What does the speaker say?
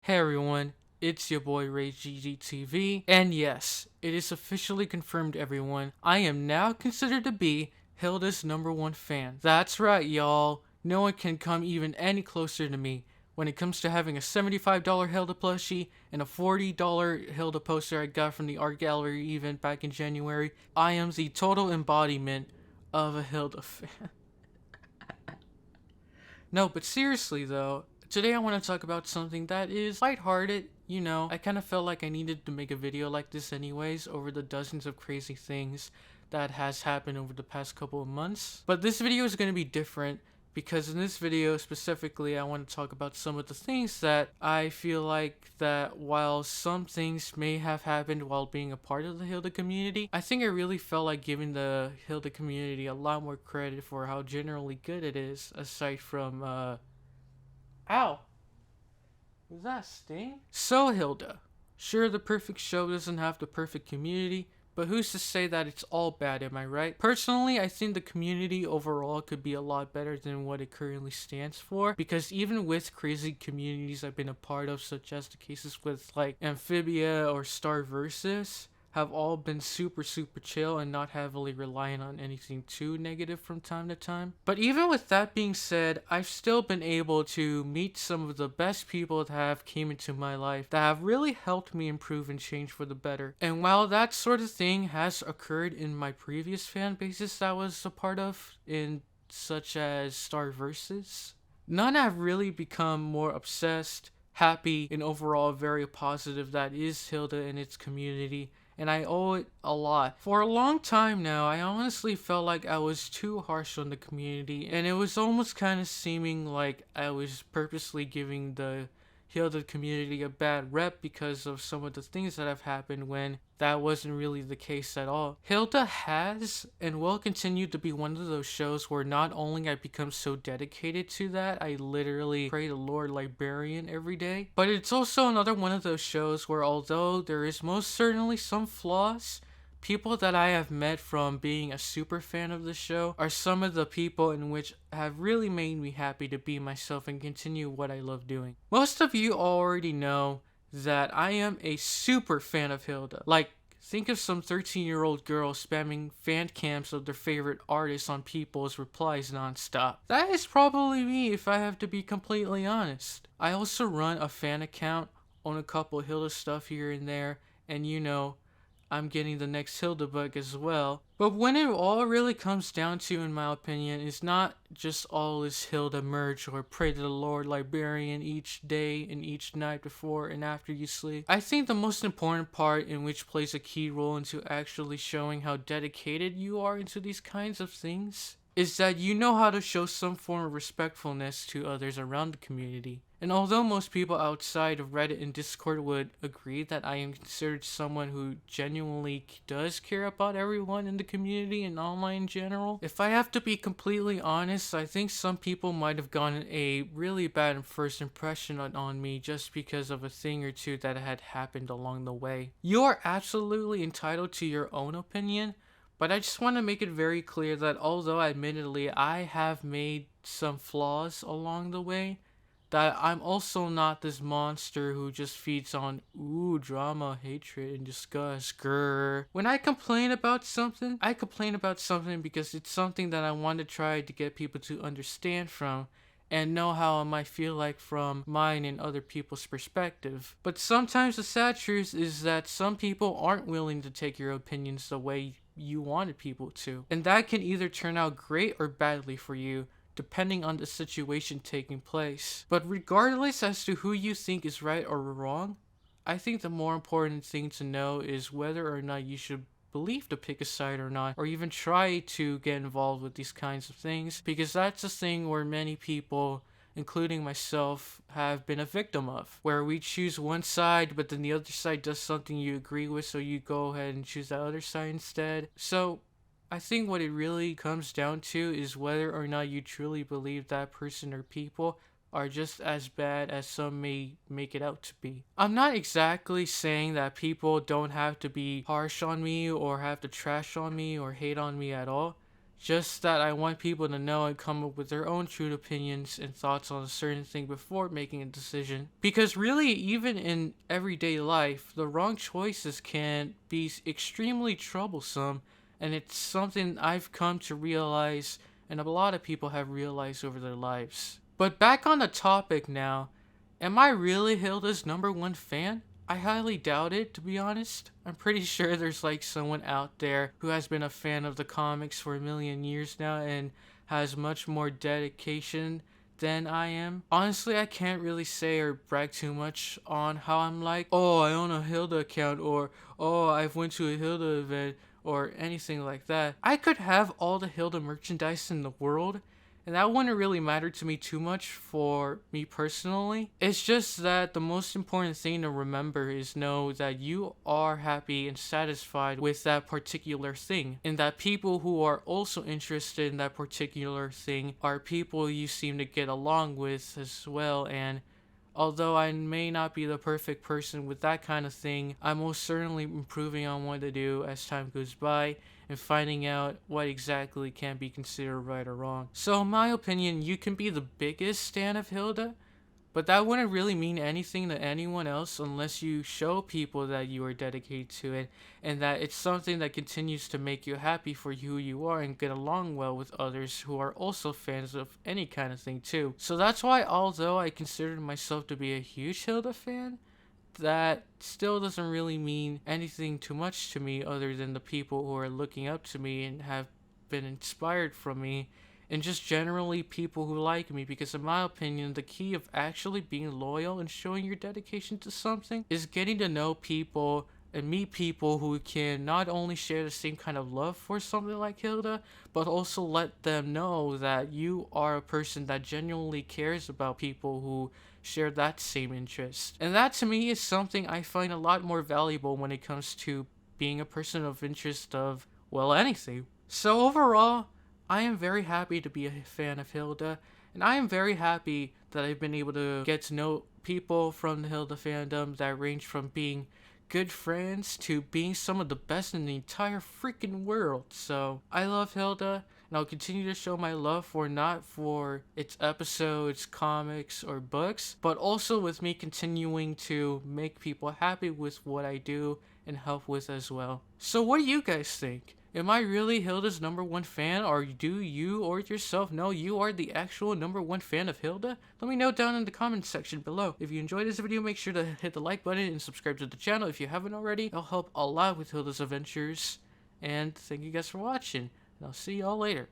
Hey everyone, it's your boy ReyGGTV, and yes, it is officially confirmed everyone, I am now considered to be Hilda's #1 fan. That's right y'all, no one can come even any closer to me when it comes to having a $75 Hilda plushie and a $40 Hilda poster I got from the art gallery event back in January. I am the total embodiment of a Hilda fan. No, but seriously though, today I want to talk about something that is lighthearted. You know, I kind of felt like I needed to make a video like this anyways over the dozens of crazy things that has happened over the past couple of months. But this video is going to be different because in this video specifically I want to talk about some of the things that I feel like that while some things may have happened while being a part of the Hilda community, I think I really felt like giving the Hilda community a lot more credit for how generally good it is, aside from ow, was that a sting? So Hilda, sure, the perfect show doesn't have the perfect community, but who's to say that it's all bad, am I right? Personally, I think the community overall could be a lot better than what it currently stands for, because even with crazy communities I've been a part of, such as the cases with like Amphibia or Star Versus, have all been super chill and not heavily reliant on anything too negative from time to time. But even with that being said, I've still been able to meet some of the best people that have came into my life that have really helped me improve and change for the better. And while that sort of thing has occurred in my previous fan bases that I was a part of, in such as Star Versus, none have really become more obsessed, happy, and overall very positive that is Hilda and its community, and I owe it a lot. For a long time now, I honestly felt like I was too harsh on the community, and it was almost kind of seeming like I was purposely giving the Hilda community a bad rep because of some of the things that have happened, when that wasn't really the case at all. Hilda has and will continue to be one of those shows where not only I become so dedicated to that, I literally pray to Lord Librarian every day, but it's also another one of those shows where although there is most certainly some flaws, people that I have met from being a super fan of the show are some of the people in which have really made me happy to be myself and continue what I love doing. Most of you already know that I am a super fan of Hilda. Like, think of some 13-year-old girl spamming fan cams of their favorite artists on people's replies nonstop. That is probably me if I have to be completely honest. I also run a fan account, own a couple Hilda stuff here and there, and you know, I'm getting the next Hilda book as well. But when it all really comes down to, in my opinion, is not just all this Hilda merch or pray to the Lord Librarian each day and each night before and after you sleep. I think the most important part, in which plays a key role into actually showing how dedicated you are into these kinds of things, is that you know how to show some form of respectfulness to others around the community. And although most people outside of Reddit and Discord would agree that I am considered someone who genuinely does care about everyone in the community and online in general, if I have to be completely honest, I think some people might have gotten a really bad first impression on me just because of a thing or two that had happened along the way. You are absolutely entitled to your own opinion, but I just want to make it very clear that although admittedly I have made some flaws along the way, that I'm also not this monster who just feeds on drama, hatred, and disgust. Grrr. When I complain about something, I complain about something because it's something that I want to try to get people to understand from and know how it might feel like from mine and other people's perspective. But sometimes the sad truth is that some people aren't willing to take your opinions the way you wanted people to, and that can either turn out great or badly for you, depending on the situation taking place. But regardless as to who you think is right or wrong, I think the more important thing to know is whether or not you should believe to pick a side or not, or even try to get involved with these kinds of things, because that's a thing where many people, including myself, have been a victim of, where we choose one side but then the other side does something you agree with, so you go ahead and choose that other side instead. So I think what it really comes down to is whether or not you truly believe that person or people are just as bad as some may make it out to be. I'm not exactly saying that people don't have to be harsh on me or have to trash on me or hate on me at all. Just that I want people to know and come up with their own true opinions and thoughts on a certain thing before making a decision. Because really, even in everyday life, the wrong choices can be extremely troublesome, and it's something I've come to realize and a lot of people have realized over their lives. But back on the topic now, am I really Hilda's #1 fan? I highly doubt it, to be honest. I'm pretty sure there's like someone out there who has been a fan of the comics for a million years now and has much more dedication than I am. Honestly, I can't really say or brag too much on how I'm like, oh, I own a Hilda account, or oh, I've went to a Hilda event, or anything like that. I could have all the Hilda merchandise in the world, and that wouldn't really matter to me too much for me personally. It's just that the most important thing to remember is know that you are happy and satisfied with that particular thing, and that people who are also interested in that particular thing are people you seem to get along with as well. And although I may not be the perfect person with that kind of thing, I'm most certainly improving on what to do as time goes by and finding out what exactly can be considered right or wrong. So in my opinion, you can be the biggest stan of Hilda, but that wouldn't really mean anything to anyone else unless you show people that you are dedicated to it and that it's something that continues to make you happy for who you are and get along well with others who are also fans of any kind of thing too. So that's why, although I consider myself to be a huge Hilda fan, that still doesn't really mean anything too much to me other than the people who are looking up to me and have been inspired from me, and just generally people who like me. Because in my opinion, the key of actually being loyal and showing your dedication to something is getting to know people and meet people who can not only share the same kind of love for something like Hilda, but also let them know that you are a person that genuinely cares about people who share that same interest. And that to me is something I find a lot more valuable when it comes to being a person of interest of, well, anything. So overall, I am very happy to be a fan of Hilda, and I am very happy that I've been able to get to know people from the Hilda fandom that range from being good friends to being some of the best in the entire freaking world. So I love Hilda, and I'll continue to show my love for not for its episodes, comics, or books, but also with me continuing to make people happy with what I do and help with as well. So what do you guys think? Am I really Hilda's #1 fan, or do you or yourself know you are the actual #1 fan of Hilda? Let me know down in the comments section below. If you enjoyed this video, make sure to hit the like button and subscribe to the channel if you haven't already. It'll help a lot with Hilda's adventures. And thank you guys for watching, and I'll see y'all later.